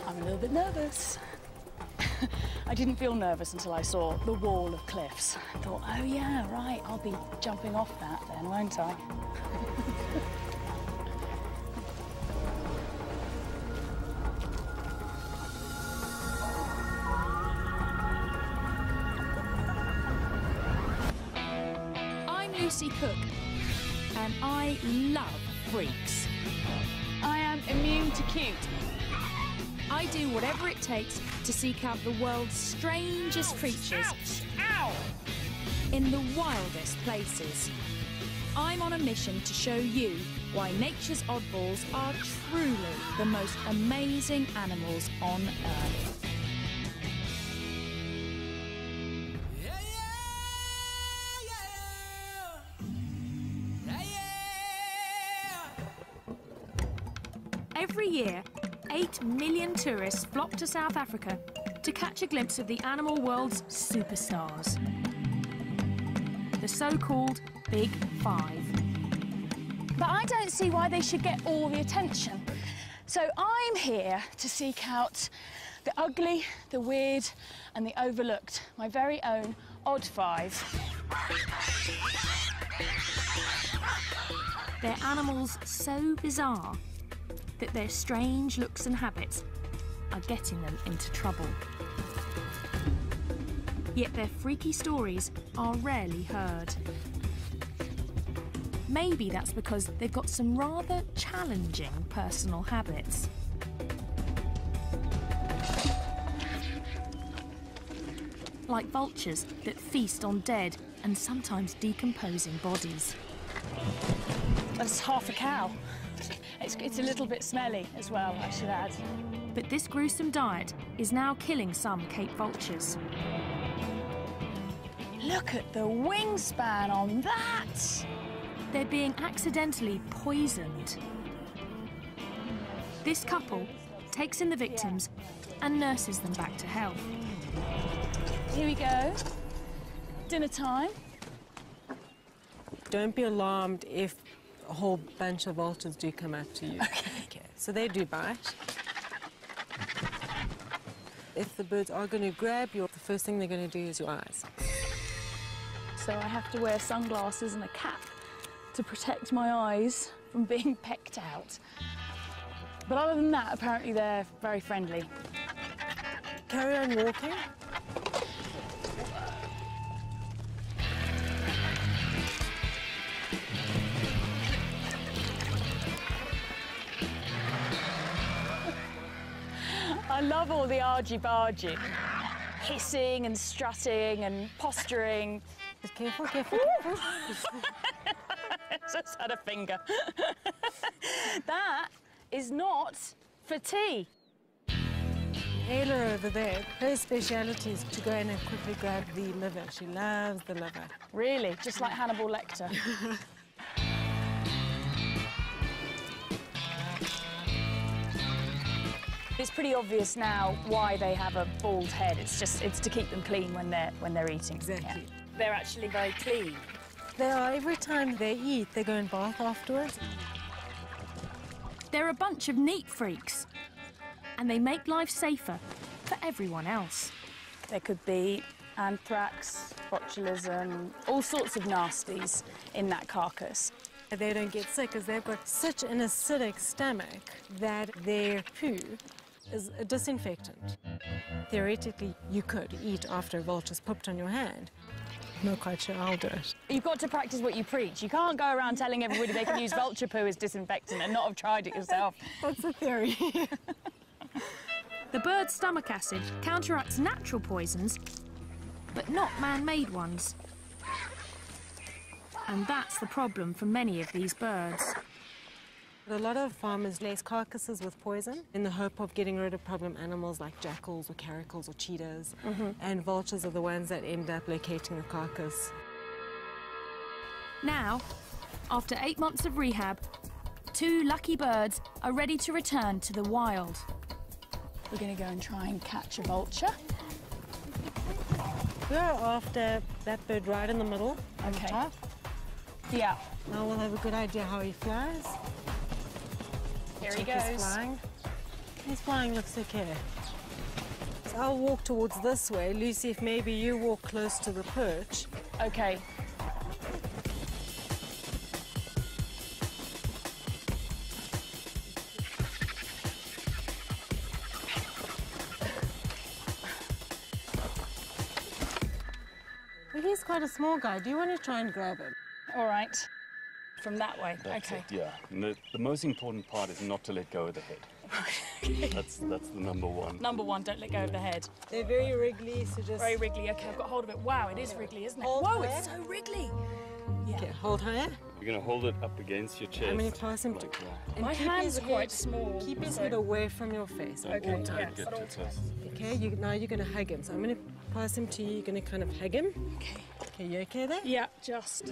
I'm a little bit nervous. I didn't feel nervous until I saw the wall of cliffs. I thought, oh yeah, right, I'll be jumping off that then, won't I? I'm Lucy Cook, and I love freaks. I am immune to cute. I do whatever it takes to seek out the world's strangest creatures. Ow! In the wildest places. I'm on a mission to show you why nature's oddballs are truly the most amazing animals on Earth. Every year, 8 million tourists flock to South Africa to catch a glimpse of the animal world's superstars. The so-called Big Five. But I don't see why they should get all the attention. So I'm here to seek out the ugly, the weird, and the overlooked. My very own odd five. They're animals so bizarre that their strange looks and habits are getting them into trouble. Yet their freaky stories are rarely heard. Maybe that's because they've got some rather challenging personal habits. Like vultures that feast on dead and sometimes decomposing bodies. That's half a cow. It's a little bit smelly as well, I should add. But this gruesome diet is now killing some Cape vultures. Look at the wingspan on that! They're being accidentally poisoned. This couple takes in the victims and nurses them back to health. Here we go. Dinner time. Don't be alarmed if a whole bunch of vultures do come up to you. Okay. So they do bite. If the birds are going to grab you, the first thing they're going to do is your eyes. So I have to wear sunglasses and a cap to protect my eyes from being pecked out. But other than that, apparently they're very friendly. Carry on walking. I love all the argy-bargy. Hissing and strutting and posturing. Just careful, careful, careful. Just had a finger. That is not for tea. Ayla over there, her speciality is to go in and quickly grab the liver. She loves the liver. Really? Just like Hannibal Lecter? It's pretty obvious now why they have a bald head. It's to keep them clean when they're eating. Exactly. Yeah. They're actually very clean. They are, every time they eat, they go and bath afterwards. They're a bunch of neat freaks, and they make life safer for everyone else. There could be anthrax, botulism, all sorts of nasties in that carcass. They don't get sick because they've got such an acidic stomach that their poo is a disinfectant. Theoretically, you could eat after a vulture's pooped on your hand. I'm not quite sure I'll do it. You've got to practice what you preach. You can't go around telling everybody they can use vulture poo as disinfectant and not have tried it yourself. That's a theory. The bird's stomach acid counteracts natural poisons, but not man-made ones. And that's the problem for many of these birds. A lot of farmers lace carcasses with poison in the hope of getting rid of problem animals like jackals or caracals or cheetahs. And vultures are the ones that end up locating the carcass. Now, after 8 months of rehab, 2 lucky birds are ready to return to the wild. We're going to go and try and catch a vulture. We're after that bird right in the middle, on the Okay. top. Yeah. Now we'll have a good idea how he flies. Here he Check goes. his flying. His flying looks okay. So I'll walk towards this way. Lucy, if maybe you walk close to the perch. Okay. Well, he's quite a small guy. Do you want to try and grab him? All right. From that way. That's okay. it, yeah. And the most important part is not to let go of the head. That's the number one. Number one, don't let go of the head. They're very wriggly, so just... Very wriggly. Okay, I've got hold of it. Wow, it is wriggly, isn't it? Hold Whoa, higher. it's so wriggly. Yeah. Okay, hold higher. You're going to hold it up against your chest. I'm going to pass him to... like that. and My keep hands his are quite head- small, Keep his so- head away from your face. Don't Okay, don't yeah, get at all too close. Okay, now you're going to hug him. So I'm going to pass him to you. You're going to kind of hug him. Okay. Okay, you okay there? Yeah, just.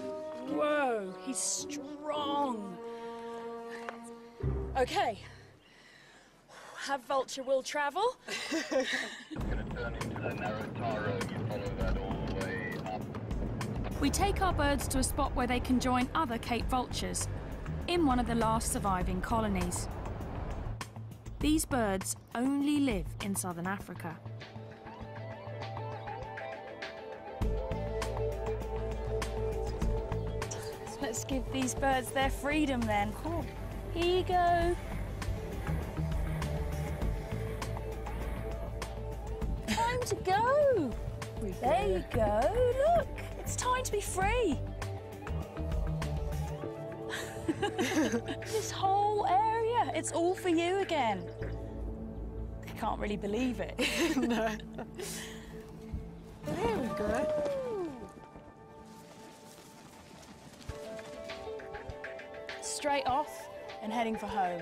Whoa, he's strong. Okay. Have vulture will travel. Going to turn into the narrow tar road. You follow that all the way up. We take our birds to a spot where they can join other Cape vultures, in one of the last surviving colonies. These birds only live in southern Africa. Let's give these birds their freedom then. Cool. Here you go. Time to go. There you go. Look, it's time to be free. This whole area, it's all for you again. I can't really believe it. No. There we go. Straight off and heading for home.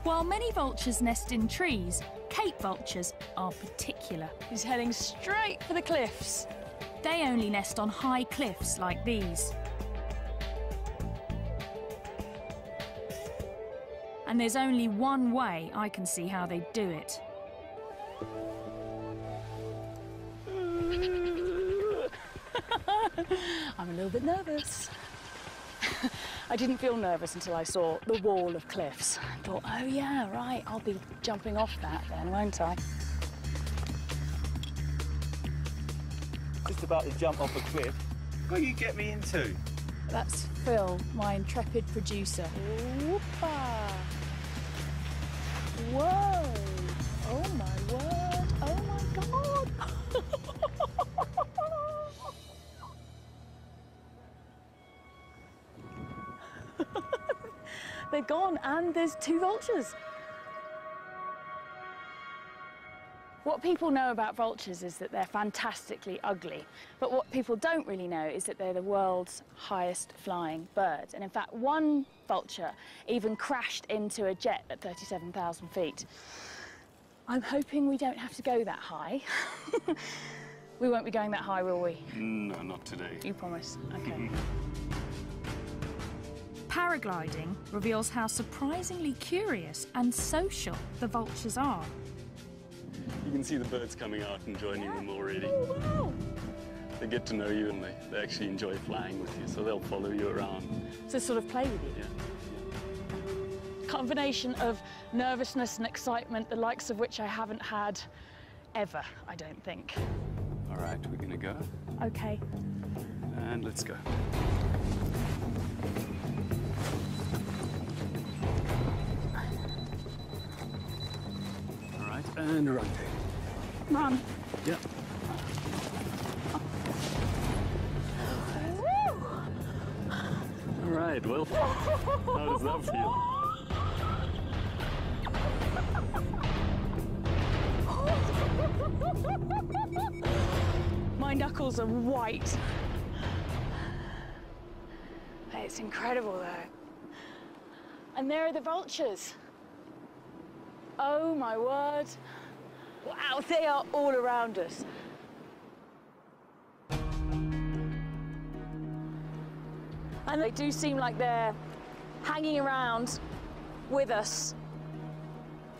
While many vultures nest in trees, Cape vultures are particular. He's heading straight for the cliffs. They only nest on high cliffs like these. And there's only one way I can see how they do it. I'm a little bit nervous. I didn't feel nervous until I saw the wall of cliffs. I thought, oh yeah, right, I'll be jumping off that then, won't I? Just about to jump off a cliff. What you get me into? That's Phil, my intrepid producer. Whoopa! Whoa! Oh my word! Oh my God! They're gone, and there's 2 vultures. What people know about vultures is that they're fantastically ugly, but what people don't really know is that they're the world's highest flying bird. And in fact, one vulture even crashed into a jet at 37,000 feet. I'm hoping we don't have to go that high. We won't be going that high, will we? No, not today. You promise? Okay. Paragliding reveals how surprisingly curious and social the vultures are. You can see the birds coming out and joining them already. Oh, wow! They get to know you and they actually enjoy flying with you, so they'll follow you around. To sort of play with you. Yeah. combination of nervousness and excitement, the likes of which I haven't had ever, I don't think. All right, we're gonna go. Okay. And let's go. All right, and run. Run. Yeah. All right, well, how does that feel? My knuckles are white. It's incredible though. And there are the vultures. Oh my word. Wow, they are all around us. And they do seem like they're hanging around with us,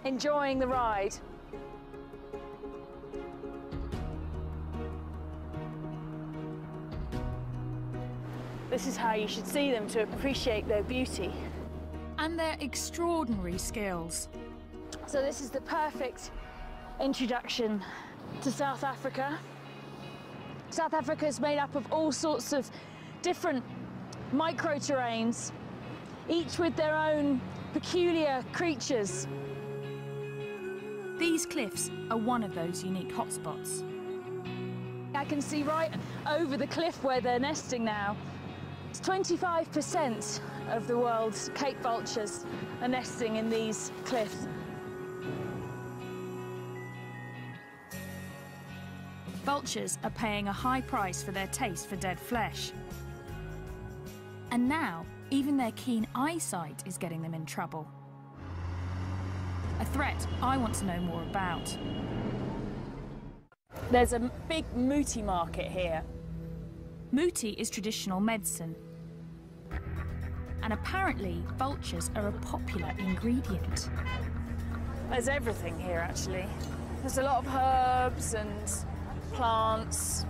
enjoying the ride. This is how you should see them to appreciate their beauty. And their extraordinary skills. So this is the perfect introduction to South Africa. South Africa is made up of all sorts of different micro-terrains, each with their own peculiar creatures. These cliffs are one of those unique hotspots. I can see right over the cliff where they're nesting now. It's 25% of the world's Cape vultures are nesting in these cliffs. Vultures are paying a high price for their taste for dead flesh. And now, even their keen eyesight is getting them in trouble. A threat I want to know more about. There's a big muti market here. Muti is traditional medicine. And apparently, vultures are a popular ingredient. There's everything here, actually. There's a lot of herbs and plants,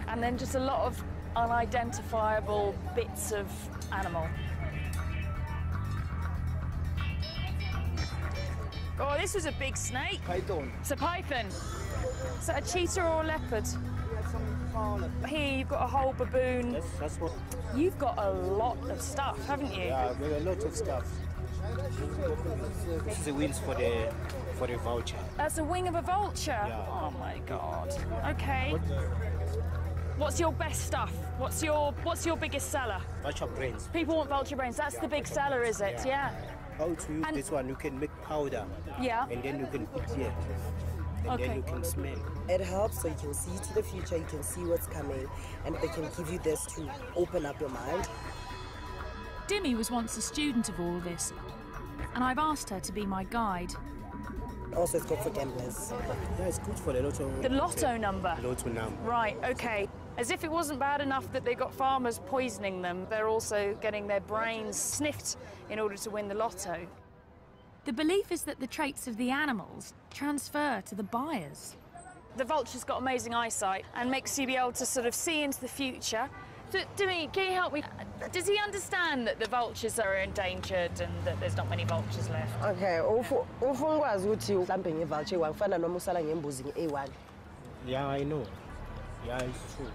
and then just a lot of unidentifiable bits of animal. Oh, this was a big snake. Python. It's a python. Is that a cheetah or a leopard? Here you've got a whole baboon. That's what. You've got a lot of stuff, haven't you? Yeah, there are a lot of stuff. This is the wings for the vulture. That's a wing of a vulture. Yeah. Oh my God. Okay. What's your best stuff? What's your biggest seller? Vulture brains. People want vulture brains. That's the big seller, is it? Yeah. How to use And- this one? You can make powder. Yeah. And then you can put here. And Okay. then you can smell. It helps so you can see to the future, you can see what's coming, and they can give you this to open up your mind. Dimmy was once a student of all this, and I've asked her to be my guide. Also, it's good for gamblers. Yeah, it's good for the lotto. The lotto number. Lotto number. Right, okay. As if it wasn't bad enough that they got farmers poisoning them, they're also getting their brains sniffed in order to win the lotto. The belief is that the traits of the animals transfer to the buyers. The vulture's got amazing eyesight and makes you be able to sort of see into the future. Dimi, can you help me? Does he understand that the vultures are endangered and that there's not many vultures left? Okay, ufungwazi ukuthi mhlambe ngevulture wangifana noma usala ngembuzi nge-A1. Yeah, I know. Yeah, it's true.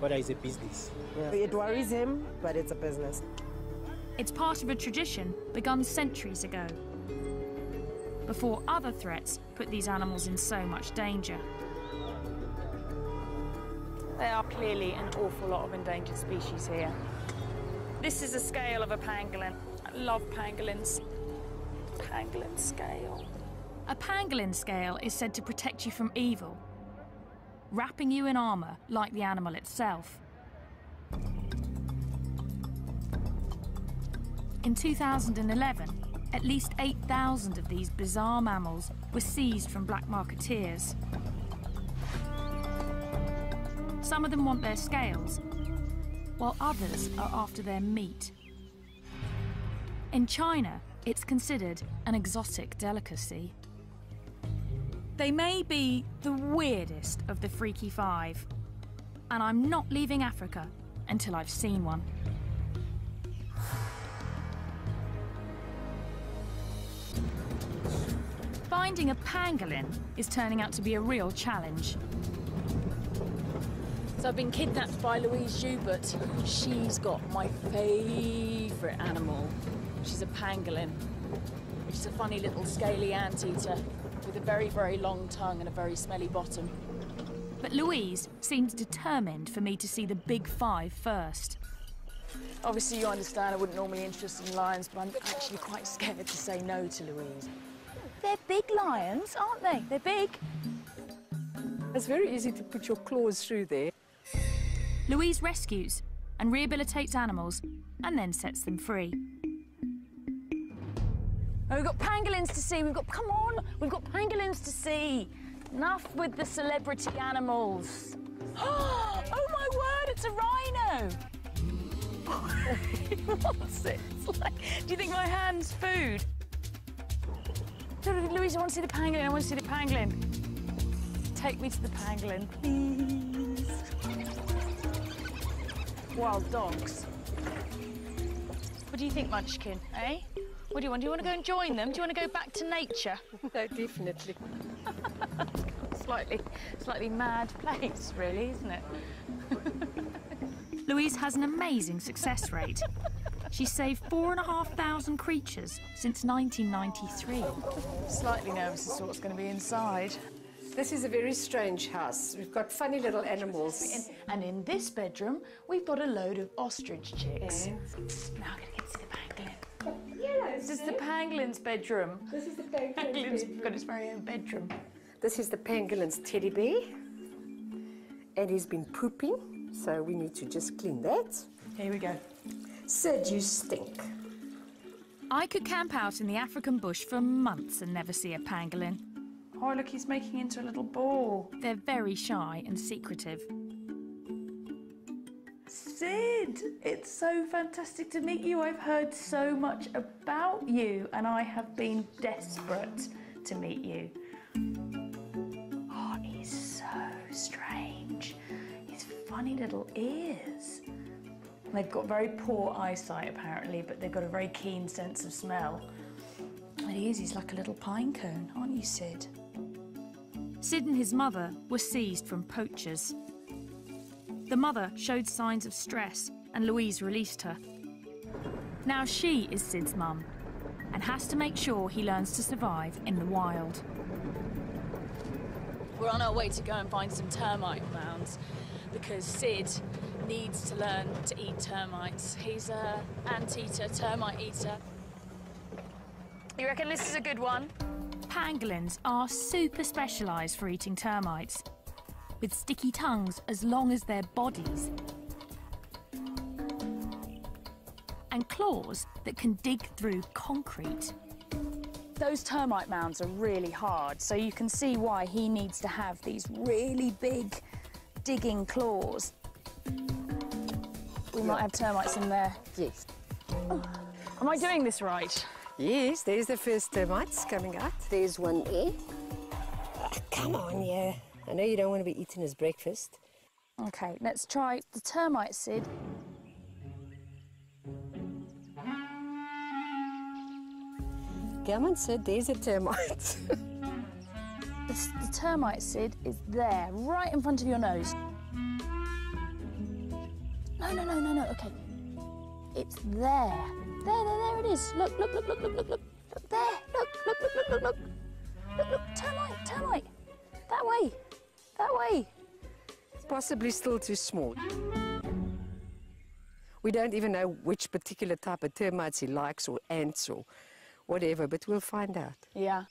But it's a business. Yeah. It worries him, but it's a business. It's part of a tradition begun centuries ago, before other threats put these animals in so much danger. There are clearly an awful lot of endangered species here. This is a scale of a pangolin. I love pangolins. Pangolin scale. A pangolin scale is said to protect you from evil, wrapping you in armour like the animal itself. In 2011, at least 8,000 of these bizarre mammals were seized from black marketeers. Some of them want their scales, while others are after their meat. In China, it's considered an exotic delicacy. They may be the weirdest of the freaky five, and I'm not leaving Africa until I've seen one. finding a pangolin is turning out to be a real challenge. So I've been kidnapped by Louise Joubert. She's got my favourite animal. She's a pangolin, which is a funny little scaly anteater with a very, very long tongue and a very smelly bottom. But Louise seems determined for me to see the big five first. Obviously, you understand I wouldn't normally be interested in lions, but I'm actually quite scared to say no to Louise. They're big lions, aren't they? They're big. It's very easy to put your claws through there. Louise rescues and rehabilitates animals and then sets them free. Oh, we've got pangolins to see. Come on, we've got pangolins to see. Enough with the celebrity animals. Oh my word, it's a rhino. What's it? It's like, do you think my hand's food? Louise, I want to see the pangolin. I want to see the pangolin. Take me to the pangolin, please. Wild dogs. What do you think, Munchkin, eh? What do you want? Do you want to go and join them? Do you want to go back to nature? No, definitely. Slightly mad place, really, isn't it? Louise has an amazing success rate. She's saved 4,500 creatures since 1993. Slightly nervous as to what's going to be inside. This is a very strange house. We've got funny little animals. And in this bedroom, we've got a load of ostrich chicks. Yeah. Now I'm going to get to the pangolin. This is the pangolin's bedroom. This is the pangolin's Pangolin's bedroom. got its very own bedroom. This is the pangolin's teddy bear. And he's been pooping, so we need to just clean that. Here we go. Sid, you stink. I could camp out in the African bush for months and never see a pangolin. Oh, look, he's making into a little ball. They're very shy and secretive. Sid, it's so fantastic to meet you. I've heard so much about you, and I have been desperate to meet you. Oh, he's so strange. His funny little ears. They've got very poor eyesight, apparently, but they've got a very keen sense of smell. And he's like a little pine cone, aren't you, Sid? Sid and his mother were seized from poachers. The mother showed signs of stress and Louise released her. Now she is Sid's mum and has to make sure he learns to survive in the wild. We're on our way to go and find some termite mounds because Sid needs to learn to eat termites. He's an anteater, termite eater. You reckon this is a good one? Pangolins are super specialised for eating termites, with sticky tongues as long as their bodies, and claws that can dig through concrete. Those termite mounds are really hard, so you can see why he needs to have these really big digging claws. We might have termites in there. Yes. Oh. Am I doing this right? Yes, there's the first termites coming out. There's one there. Oh, come on, yeah. I know you don't want to be eating his breakfast. OK, let's try the termite, Sid. Come on, Sid, there's a termite. The termite, Sid, is there, right in front of your nose. No, OK. It's there. There it is. Look. Look there. Look. Look, termite. That way. It's possibly still too small. We don't even know which particular type of termites he likes, or ants, or whatever, but we'll find out. Yeah.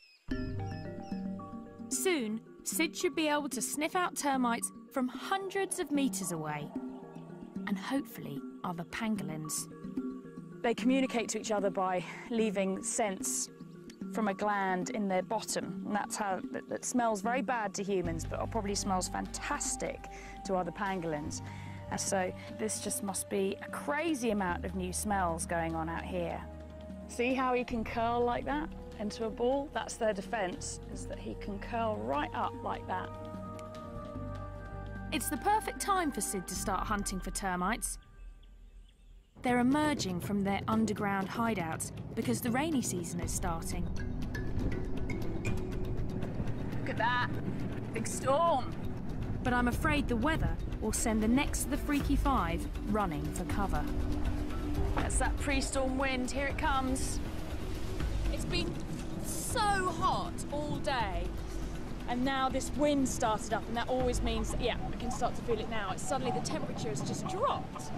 Soon, Sid should be able to sniff out termites from hundreds of metres away, and hopefully other pangolins. They communicate to each other by leaving scents from a gland in their bottom, and that's how that smells very bad to humans, but it probably smells fantastic to other pangolins. And so this just must be a crazy amount of new smells going on out here. See how he can curl like that into a ball? That's their defence, is that he can curl right up like that. It's the perfect time for Sid to start hunting for termites. They're emerging from their underground hideouts because the rainy season is starting. that. Big storm. But I'm afraid the weather will send the next of the Freaky Five running for cover. That's that pre-storm wind. Here it comes. It's been so hot all day. And now this wind started up, and that always means, yeah, I can start to feel it now. It's suddenly the temperature has just dropped.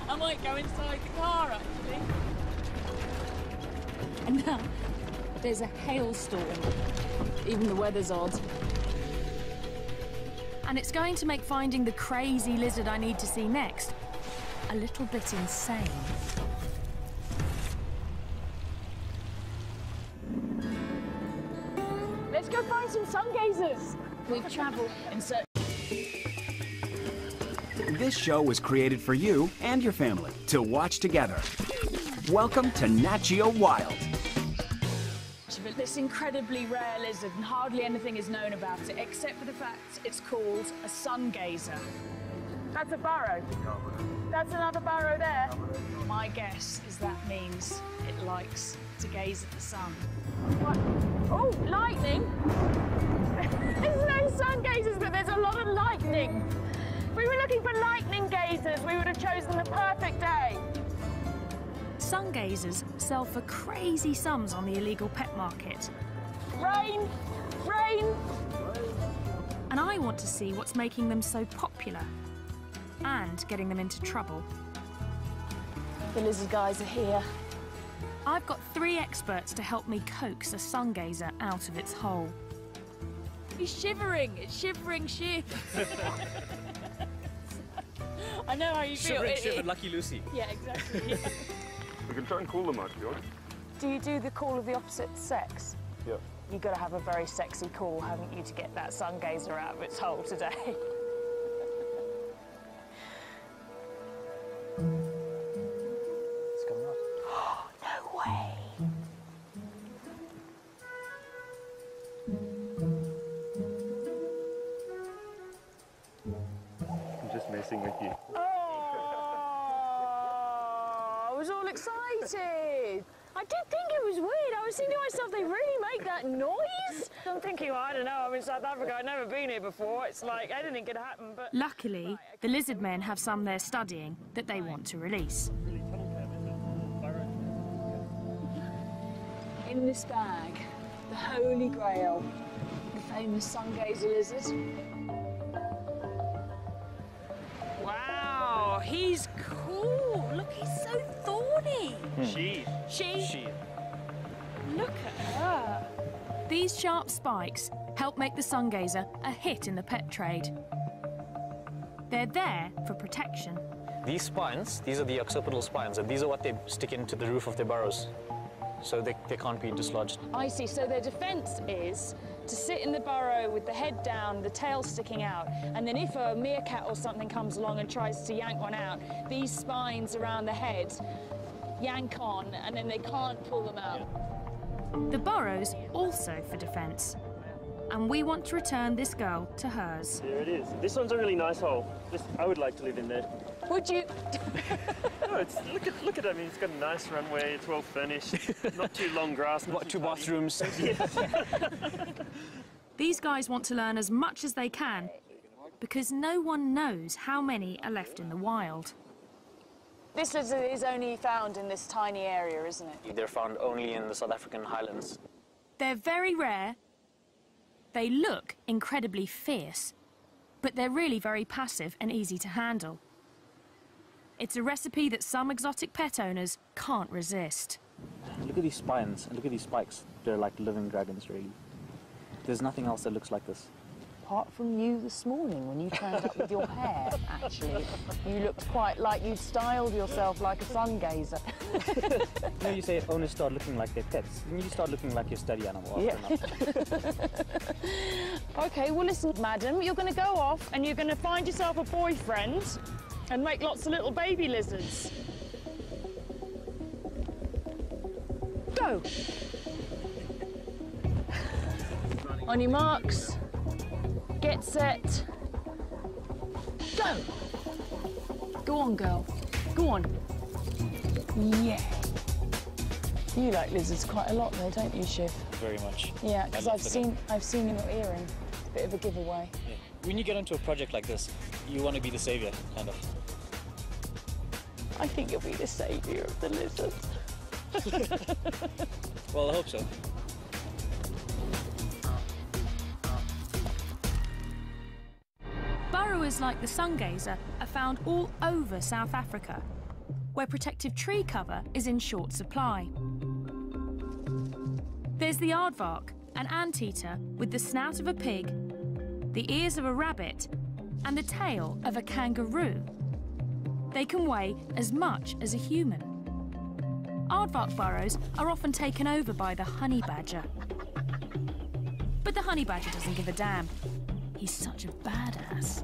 I might go inside the car, actually. And now there's a hailstorm. Even the weather's odd. And it's going to make finding the crazy lizard I need to see next a little bit insane. Let's go find some sun gazers. We've travelled in search. This show was created for you and your family to watch together. Welcome to Nat Geo Wild. This incredibly rare lizard, and hardly anything is known about it, except for the fact it's called a sun gazer. That's a burrow. That's another burrow there. My guess is that means it likes to gaze at the sun. What? Oh, lightning! There's no sun gazers, but there's a lot of lightning. If we were looking for lightning gazers, we would have chosen the perfect day. Sun gazers sell for crazy sums on the illegal pet market. Rain! Rain! And I want to see what's making them so popular and getting them into trouble. The lizard guys are here. I've got 3 experts to help me coax a sun gazer out of its hole. He's shivering. It's shivering shit. I know how you feel. Shivering, Lucky Lucy. Yeah, exactly. Yeah. We can try and cool them out, if you want. Do you do the call of the opposite sex? Yeah. You've got to have a very sexy call, haven't you, to get that sun gazer out of its hole today? It's coming out. No way. I'm just messing with you. I was all excited. I did think it was weird. I was thinking to myself, they really make that noise? I'm thinking, well, I don't know, I'm in South Africa, I've never been here before. It's like anything could happen, but... Luckily, the lizard men have some they're studying that they want to release. In this bag, the Holy Grail, the famous sun gazer lizard. Wow, he's cool. Look, he's so thorny. She. Look at her. These sharp spikes help make the sun gazer a hit in the pet trade. They're there for protection. These spines, these are the occipital spines, and these are what they stick into the roof of their burrows, so they can't be dislodged. I see, so their defense is to sit in the burrow with the head down, the tail sticking out, and then if a meerkat or something comes along and tries to yank one out, these spines around the head yank on, and then they can't pull them out. The burrow's also for defence. And we want to return this girl to hers. There it is. This one's a really nice hole. I would like to live in there. Would you? No, look at it. I mean, it's got a nice runway. It's well furnished. Not too long grass. What, 2 bathrooms? These guys want to learn as much as they can because no one knows how many are left in the wild. This lizard is only found in this tiny area, isn't it? They're found only in the South African highlands. They're very rare. They look incredibly fierce, but they're really very passive and easy to handle. It's a recipe that some exotic pet owners can't resist. Look at these spines and look at these spikes. They're like living dragons, really. There's nothing else that looks like this. Apart from you this morning when you turned up with your hair, actually. You looked quite like you'd styled yourself like a sun gazer. You know, you say owners start looking like their pets. Then you start looking like your study animal. Yeah. OK, well, listen, madam, you're going to go off and you're going to find yourself a boyfriend and make lots of little baby lizards. Go! On your marks. Get set. Go! Go on, girl. Go on. Yeah. You like lizards quite a lot though, don't you, Shiv? Very much. Yeah, because I've seen your earring. Bit of a giveaway. Yeah. When you get into a project like this, you want to be the saviour, kind of. I think you'll be the saviour of the lizards. Well, I hope so. Burrowers like the sungazer are found all over South Africa, where protective tree cover is in short supply. There's the aardvark, an anteater with the snout of a pig, the ears of a rabbit, and the tail of a kangaroo. They can weigh as much as a human. Aardvark burrows are often taken over by the honey badger. But the honey badger doesn't give a damn. He's such a badass.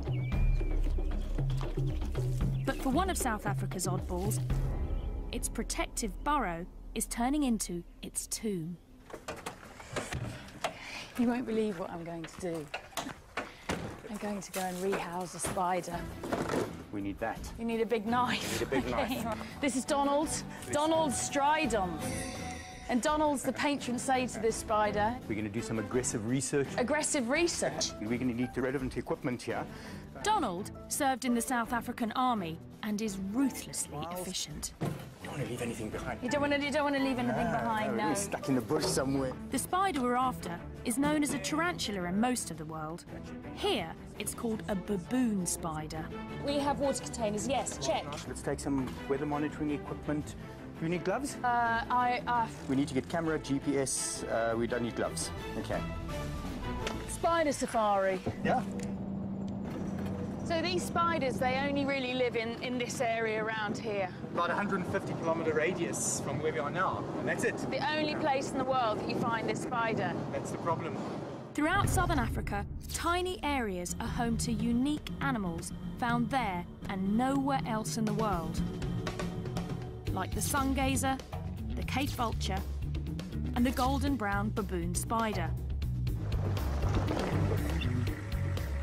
But for one of South Africa's oddballs, its protective burrow is turning into its tomb. You won't believe what I'm going to do. I'm going to go and rehouse a spider. We need that. You need a big knife. We need a big knife. This is Donald. Donald Stridon. And Donald's the patron saint of this spider. We're going to do some aggressive research. Aggressive research? We're going to need the relevant equipment here. Donald served in the South African army and is ruthlessly efficient. You don't want to leave anything behind. You don't want to leave anything behind, no. We're stuck in the bush somewhere. The spider we're after is known as a tarantula in most of the world. Here, it's called a baboon spider. We have water containers, yes, check. Let's take some weather monitoring equipment. Do you need gloves? We We need to get camera, GPS. We don't need gloves. Okay. Spider safari. Yeah. So these spiders, they only really live in this area around here. About 150-kilometer radius from where we are now, and that's it. The only place in the world that you find this spider. That's the problem. Throughout southern Africa, tiny areas are home to unique animals found there and nowhere else in the world. Like the sungazer, the Cape vulture, and the golden brown baboon spider.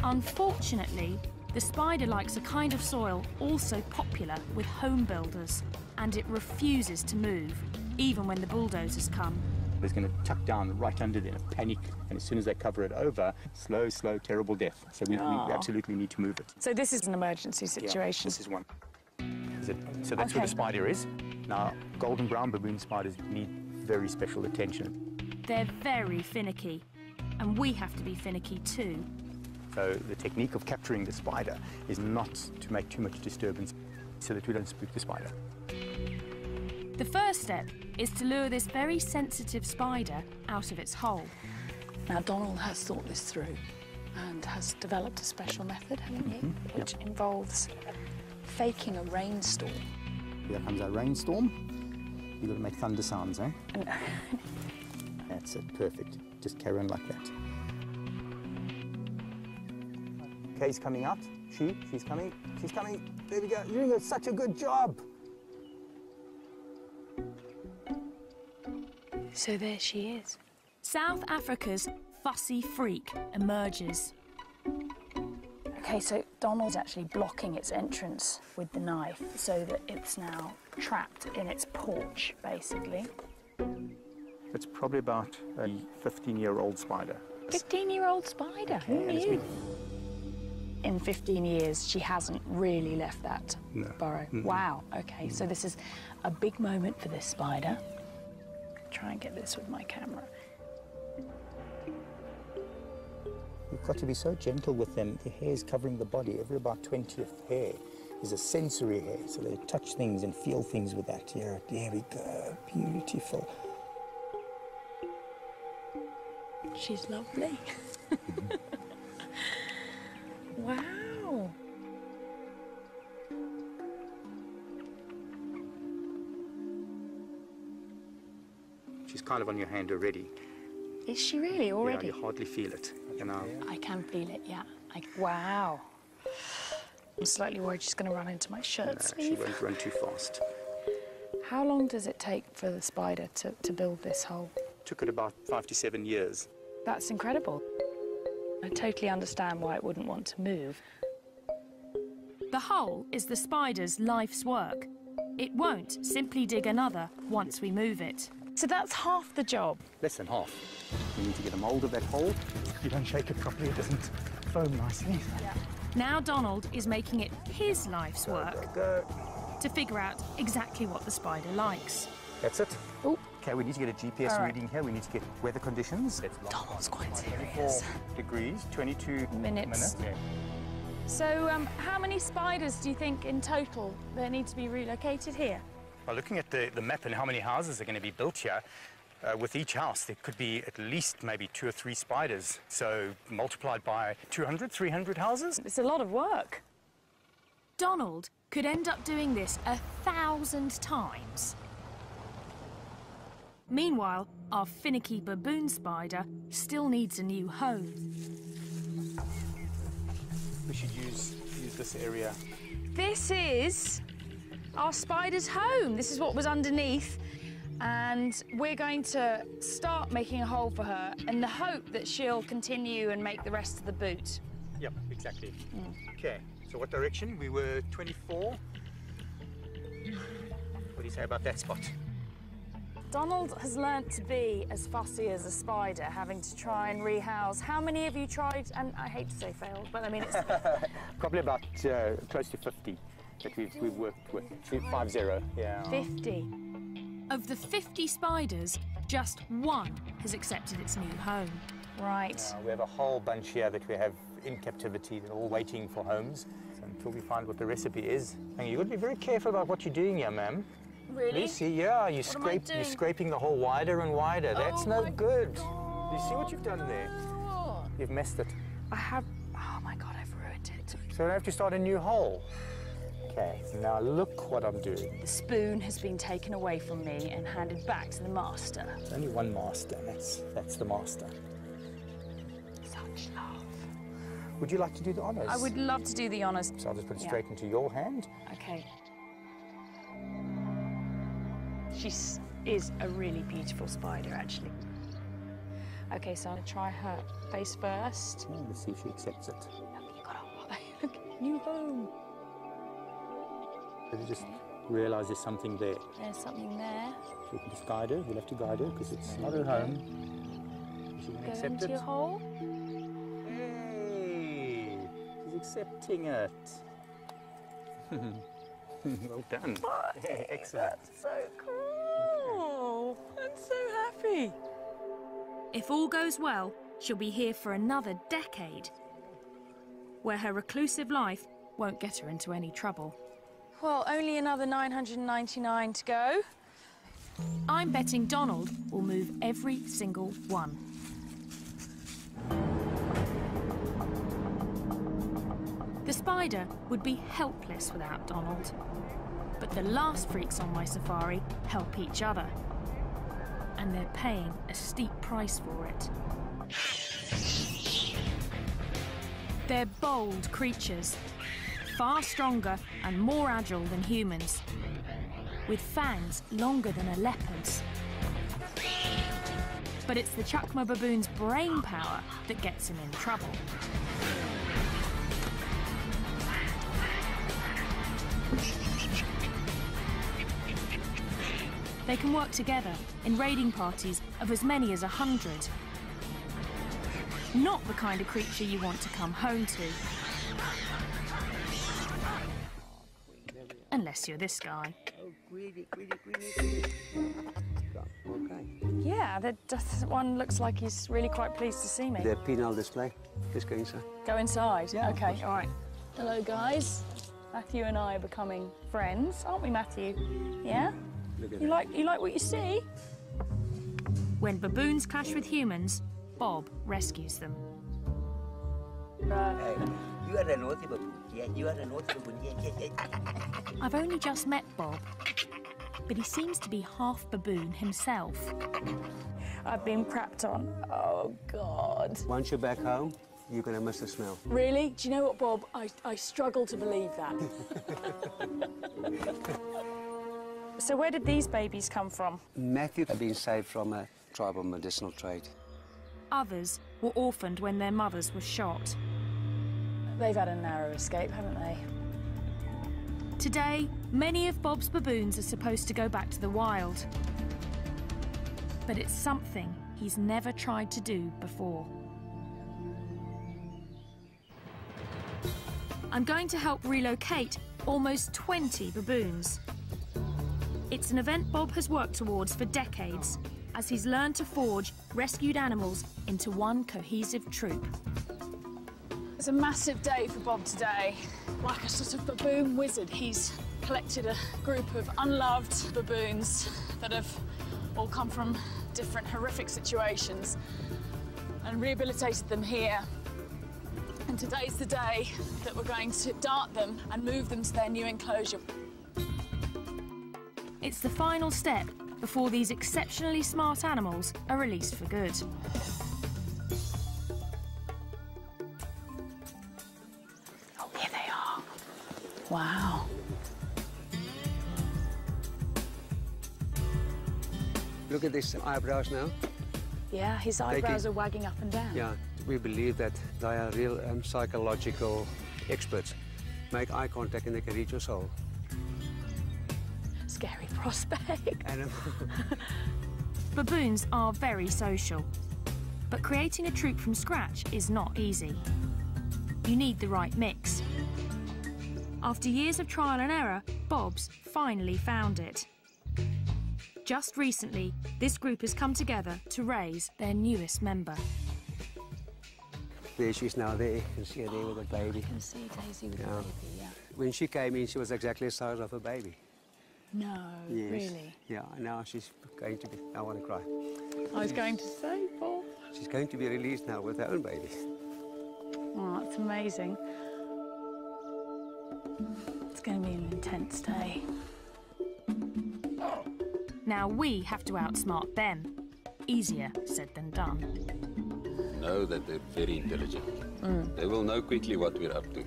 Unfortunately, the spider likes a kind of soil also popular with home builders, and it refuses to move, even when the bulldozers come. It's going to tuck down right under there, panic, and as soon as they cover it over, slow, terrible death. So we absolutely need to move it. So this is an emergency situation. Yeah, this is one. So that's where the spider is. Now, golden brown baboon spiders need very special attention. They're very finicky, and we have to be finicky too. So the technique of capturing the spider is not to make too much disturbance so that we don't spook the spider. The first step is to lure this very sensitive spider out of its hole. Now, Donald has thought this through and has developed a special method, haven't you? Which involves faking a rainstorm. Here comes our rainstorm. You've got to make thunder sounds, eh? That's it, perfect. Just carry on like that. Kay's coming out. She's coming. She's coming. There we go. You're doing such a good job. So there she is. South Africa's fussy freak emerges. Okay, so Donald's actually blocking its entrance with the knife so that it's now trapped in its porch, basically. It's probably about a 15-year-old spider. 15-year-old spider? Who knew? In 15 years, she hasn't really left that burrow. Wow, okay, so this is a big moment for this spider. Try and get this with my camera. You've got to be so gentle with them. The hair is covering the body. Every about 20th hair is a sensory hair, so they touch things and feel things with that. Here, there we go, beautiful. She's lovely. Wow. She's kind of on your hand already. Is she really already? Yeah, you hardly feel it. You know. I can feel it, yeah. Wow. I'm slightly worried she's going to run into my shirt sleeve. She won't run too fast. How long does it take for the spider to build this hole? Took it about 5 to 7 years. That's incredible. I totally understand why it wouldn't want to move. The hole is the spider's life's work. It won't simply dig another once we move it. So that's half the job. Less than half. We need to get a mould of that hole. If you don't shake it properly, it doesn't foam nicely. Yeah. Now Donald is making it his life's work to figure out exactly what the spider likes. That's it. Ooh. Okay, we need to get a GPS reading here. We need to get weather conditions. Donald's quite 24 serious. degrees, 22 minutes. Yeah. So how many spiders do you think in total there need to be relocated here? Well, looking at the map and how many houses are going to be built here, with each house there could be at least maybe 2 or 3 spiders. So multiplied by 200, 300 houses. It's a lot of work. Donald could end up doing this 1,000 times. Meanwhile, our finicky baboon spider still needs a new home. We should use this area. This is our spider's home. This is what was underneath. And we're going to start making a hole for her in the hope that she'll continue and make the rest of the boot. Yep, exactly. Okay, so what direction? We were 24. What do you say about that spot? Donald has learnt to be as fussy as a spider, having to try and rehouse. How many have you tried? And I hate to say failed, but I mean it's... Probably about close to 50 that we've worked with. 50, yeah. 50. Of the 50 spiders, just one has accepted its new home. Right. We have a whole bunch here that we have in captivity. They're all waiting for homes. So until we find what the recipe is. And you've got to be very careful about what you're doing here, ma'am. Really? Lucy, yeah, you're scraping the hole wider and wider. That's no good. Do you see what you've done there? You've messed it. I have... Oh, my God, I've ruined it. So I have to start a new hole. Okay, now look what I'm doing. The spoon has been taken away from me and handed back to the master. There's only one master, and that's the master. Such love. Would you like to do the honours? I would love to do the honours. So I'll just put it straight into your hand. Okay. She is a really beautiful spider, actually. Okay, so I'm going to try her face first. Oh, let's see if she accepts it. Look, you got a new home. Did you just realise there's something there? There's something there. So we can just guide her. We'll have to guide her because it's not her home. She can accept into it. Your hole. Hey, she's accepting it. Well done. Excellent. That's so cool. I'm so happy. If all goes well, she'll be here for another decade, where her reclusive life won't get her into any trouble. Well, only another 999 to go. I'm betting Donald will move every single one. The spider would be helpless without Donald. But the last freaks on my safari help each other. And they're paying a steep price for it. They're bold creatures, far stronger and more agile than humans, with fangs longer than a leopard's. But it's the Chukma baboon's brain power that gets him in trouble. They can work together in raiding parties of as many as 100. Not the kind of creature you want to come home to. Unless you're this guy. Yeah, that one looks like he's really quite pleased to see me. The penal display. Just go inside. Go inside? Yeah. Okay, all right. Hello, guys. Matthew and I are becoming friends, aren't we, Matthew? Yeah? You like what you see? When baboons clash with humans, Bob rescues them. Hey, you are a naughty baboon. Yeah, you are a naughty baboon. Yeah. I've only just met Bob, but he seems to be half baboon himself. I've been crapped on. Oh, God. Once you're back home, you're going to miss the smell. Really? Do you know what, Bob? I struggle to believe that. So where did these babies come from? Matthew had been saved from a tribal medicinal trade. Others were orphaned when their mothers were shot. They've had a narrow escape, haven't they? Today, many of Bob's baboons are supposed to go back to the wild. But it's something he's never tried to do before. I'm going to help relocate almost 20 baboons. It's an event Bob has worked towards for decades, as he's learned to forge rescued animals into one cohesive troop. It's a massive day for Bob today. Like a sort of baboon wizard, he's collected a group of unloved baboons that have all come from different horrific situations and rehabilitated them here. And today's the day that we're going to dart them and move them to their new enclosure. It's the final step before these exceptionally smart animals are released for good. Oh, here they are. Wow. Look at these eyebrows now. Yeah, his eyebrows are wagging up and down. Yeah, we believe that they are real psychological experts. Make eye contact and they can read your soul. Scary prospect. Baboons are very social, but creating a troop from scratch is not easy. You need the right mix. After years of trial and error, Bob's finally found it. Just recently, this group has come together to raise their newest member. There she is now, there. You can see her there with a baby. I can see Daisy with a baby, yeah. When she came in, she was exactly the size of a baby. No, yes. Really? Yeah, now she's going to be... I want to cry. I was going to say, Bob. She's going to be released now with her own baby. Oh, that's amazing. It's going to be an intense day. Now we have to outsmart them. Easier said than done. Know that they're very intelligent. They will know quickly what we're up to.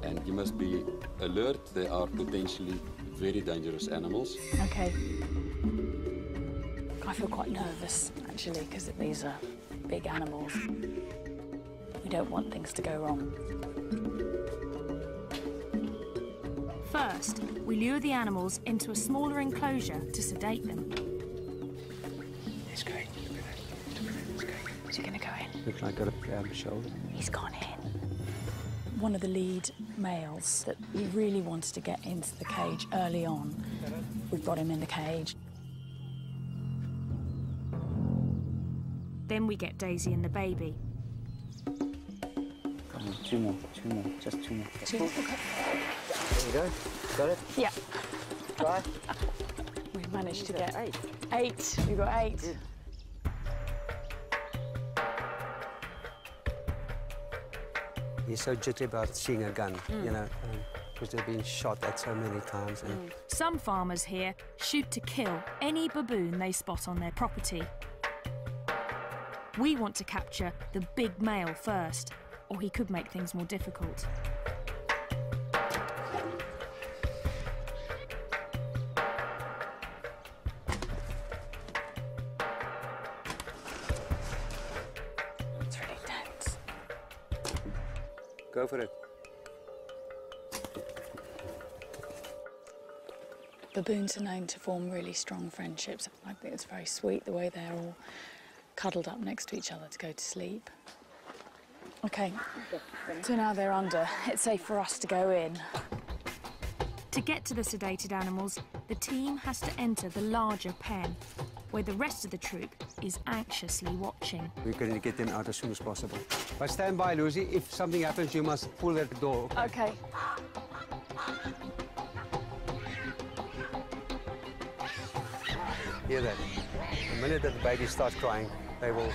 And you must be alert. They are potentially very dangerous animals. Okay. I feel quite nervous, actually, because these are big animals. We don't want things to go wrong. First, we lure the animals into a smaller enclosure to sedate them. It's great. Look at that. It's great. Is he going to go in? Looks like a shoulder. He's gone in. One of the lead males that we really wanted to get into the cage early on, we've got him in the cage. Then we get Daisy and the baby. Come on, two more, just two more. Two more, okay. There you go. Got it? Yeah. Try. We managed to get 8. We've got 8. Good. He's so jittery about seeing a gun, you know, because they've been shot at so many times. And Some farmers here shoot to kill any baboon they spot on their property. We want to capture the big male first, or he could make things more difficult. It's really tense. Go for it. Baboons are known to form really strong friendships. I think it's very sweet the way they're all cuddled up next to each other to go to sleep. OK, so now they're under. It's safe for us to go in. To get to the sedated animals, the team has to enter the larger pen, where the rest of the troop is anxiously watching. We're going to get them out as soon as possible. But stand by, Lucy. If something happens, you must pull at the door. OK. Hear that? The minute that the baby starts crying, they will...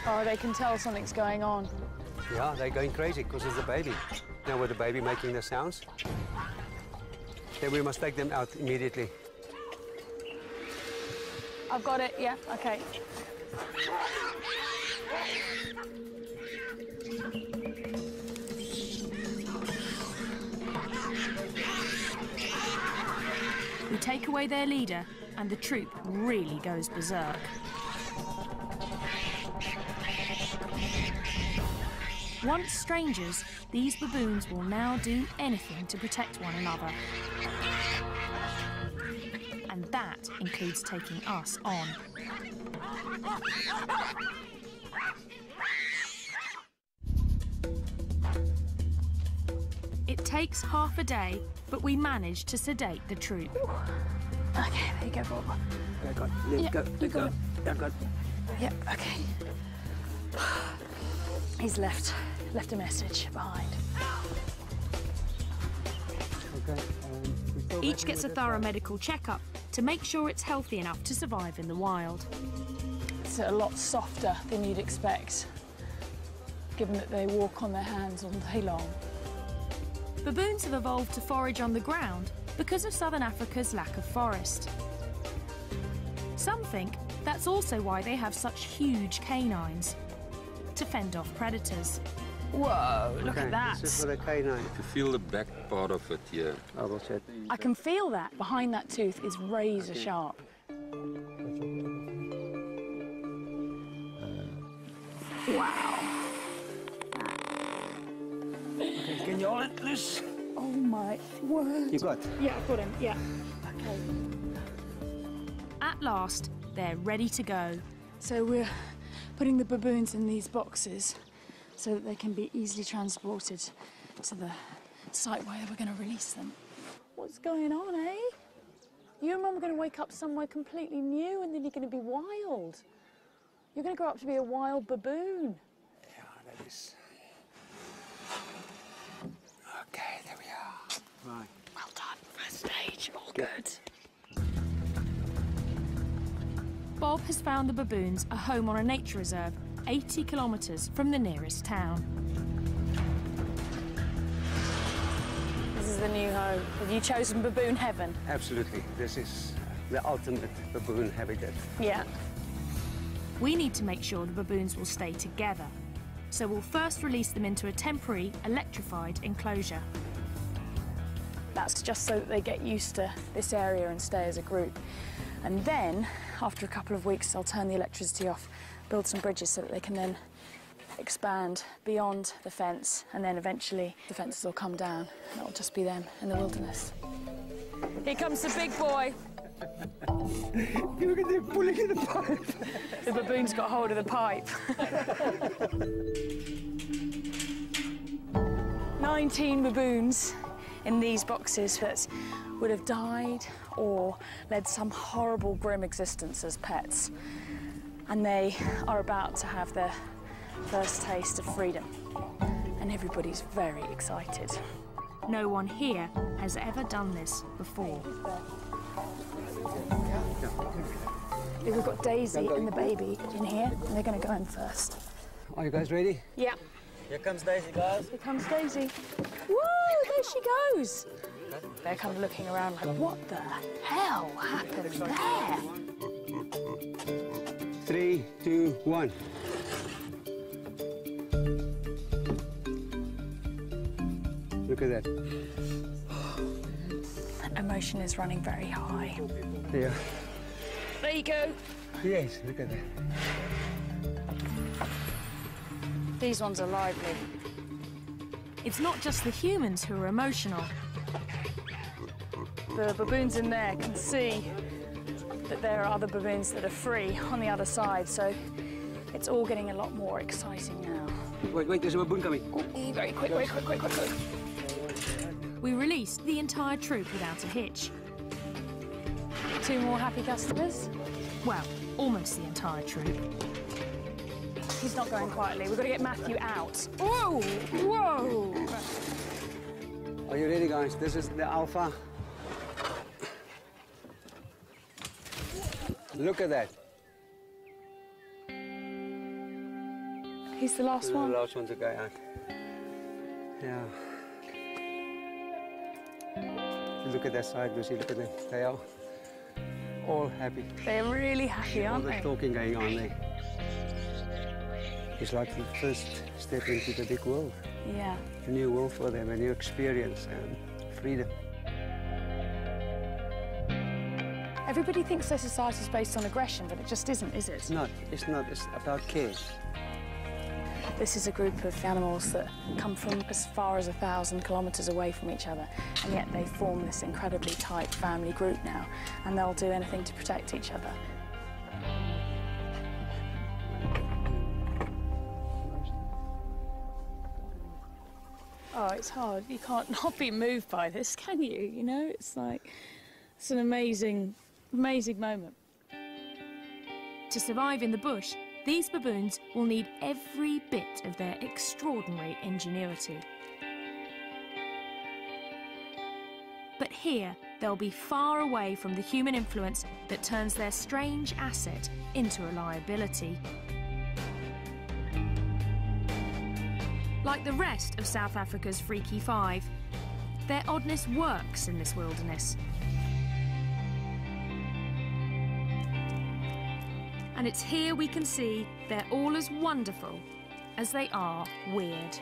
Oh, they can tell something's going on. Yeah, they're going crazy because it's the baby. Now with the baby making the sounds, then we must take them out immediately. I've got it, yeah, OK. We take away their leader, and the troop really goes berserk. Once strangers, these baboons will now do anything to protect one another. And that includes taking us on. It takes half a day, but we manage to sedate the troop. Okay, there you go, Bob. Let go. Yep, okay. He's left a message behind. Okay. Each gets a thorough medical checkup to make sure it's healthy enough to survive in the wild. It's a lot softer than you'd expect, given that they walk on their hands all day long. Baboons have evolved to forage on the ground because of southern Africa's lack of forest. Some think that's also why they have such huge canines, to fend off predators. Whoa, look at that. This is for the canine. To feel the back part of it here. I will check. I can feel that. Behind that tooth is razor sharp. Wow. Okay, can you hold it loose? Oh my word. You got? Yeah, I've got him, yeah. Okay. At last, they're ready to go. So we're putting the baboons in these boxes so that they can be easily transported to the site where we're going to release them. What's going on, eh? You and Mum are going to wake up somewhere completely new and then you're going to be wild. You're going to grow up to be a wild baboon. Yeah, that is. Okay, there we are. Right. Well done. First stage, all good. Bob has found the baboons a home on a nature reserve 80 kilometres from the nearest town. This is the new home. Have you chosen baboon heaven? Absolutely. This is the ultimate baboon habitat. Yeah. We need to make sure the baboons will stay together, so we'll first release them into a temporary electrified enclosure. That's just so that they get used to this area and stay as a group. And then, after a couple of weeks, I'll turn the electricity off, build some bridges so that they can then expand beyond the fence, and then eventually the fences will come down and it'll just be them in the wilderness. Here comes the big boy. Look at them pulling in the pipe. The baboon's got hold of the pipe. 19 baboons in these boxes that would have died or led some horrible, grim existence as pets. And they are about to have their first taste of freedom. And everybody's very excited. No one here has ever done this before. We've got Daisy and the baby in here, and they're going to go in first. Are you guys ready? Yeah. Here comes Daisy, guys. Here comes Daisy. Woo, there she goes. They're kind of looking around like, what the hell happened there? 3, 2, 1. Look at that. Emotion is running very high. Yeah. There you go. Yes, look at that. These ones are lively. It's not just the humans who are emotional. The baboons in there can see that there are other baboons that are free on the other side, so it's all getting a lot more exciting now. Wait, there's a baboon coming. Oh, very quick, very quick, quick, quick, quick. We released the entire troop without a hitch. 2 more happy customers. Well, almost the entire troop. He's not going quietly. We've got to get Matthew out. Whoa! Whoa! Are you ready, guys? This is the alpha. Look at that. He's the last one. The last one to go out. Yeah. Look at that side, Lucy. Look at them. They are all happy. They're really happy, aren't all they? the talking going on there. It's like the first step into the big world. Yeah. A new world for them, a new experience and freedom. Everybody thinks their society is based on aggression, but it just isn't, is it? It's not. It's not. It's about care. This is a group of animals that come from as far as 1,000 kilometres away from each other, and yet they form this incredibly tight family group now, and they'll do anything to protect each other. Oh, it's hard. You can't not be moved by this, can you? You know, it's like, it's an amazing, amazing moment. To survive in the bush, these baboons will need every bit of their extraordinary ingenuity. But here, they'll be far away from the human influence that turns their strange asset into a liability. Like the rest of South Africa's Freaky Five, their oddness works in this wilderness. And it's here we can see they're all as wonderful as they are weird.